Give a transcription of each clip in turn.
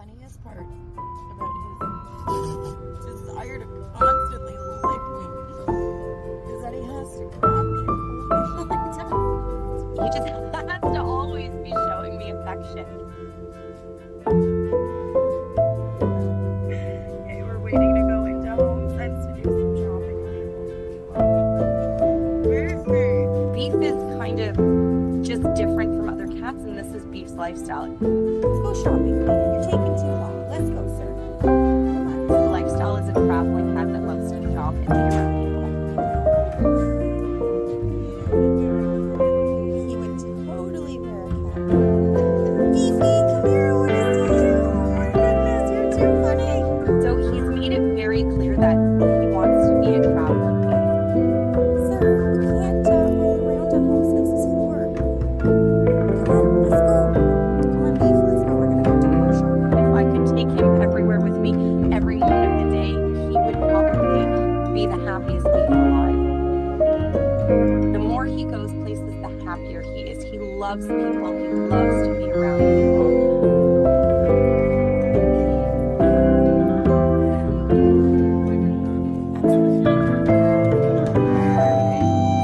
funniest part about his desire to constantly lick me is that he has to grab me and hold me like that. He just has to always be showing me affection. Okay, we're waiting to go into Home Sense to do some shopping. Beef is kind of just different from other cats, and this is Beef's lifestyle. Let's go shopping. You're taking too long. Let's go, sir. Come on. The lifestyle is a traveling cat that loves to shop and be around people. He would totally wear a cat. Beefy, come here. I want to see you. Oh my goodness, you're too funny. So he's made it very clear that he wants to be a traveling beef. Sir, you can't roll around on Home Sense's floor. Come on, let's go. Come on, Beef, let's go. We're going to go do more shopping. If I could take him everywhere with me every moment of the day, he would probably be the happiest beef alive. The more he goes places, the happier he is. He loves people. He loves to be around people.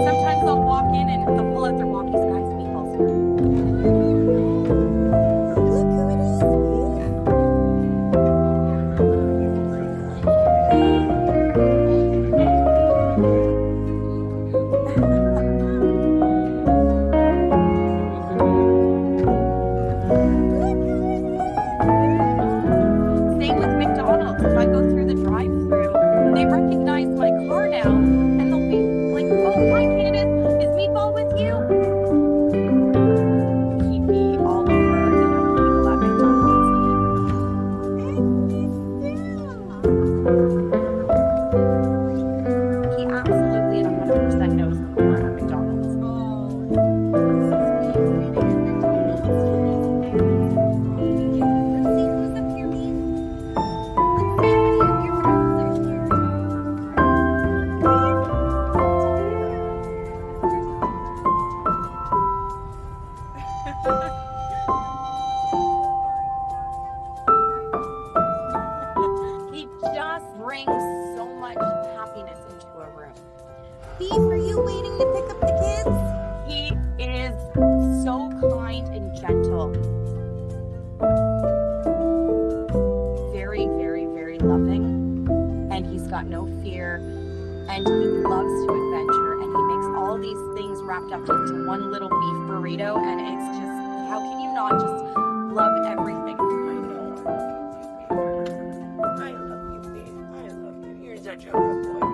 Sometimes they'll walk in and they'll pull out their walkies, guys, meatballs here. Look who it is, Same with McDonald's. If I go through the drive-thru, they recognize my car now, and they'll be like, "Oh, hi, Candace. Is Meatball with you?" He'd be all over, people at McDonald's. He absolutely and 100% knows when we're at McDonald's. Let's see who's up here, Beef. Let's see if any of your friends are here. He just brings so much happiness into a room. Beef, are you waiting to pick up the kids? He is so kind and gentle. Very, very, very loving. And he's got no fear. And he loves to adventure. And he makes all these things wrapped up into one little beef burrito. And it's just, how can you not just love everything? I love you, Beef. I love you. You're such a good boy.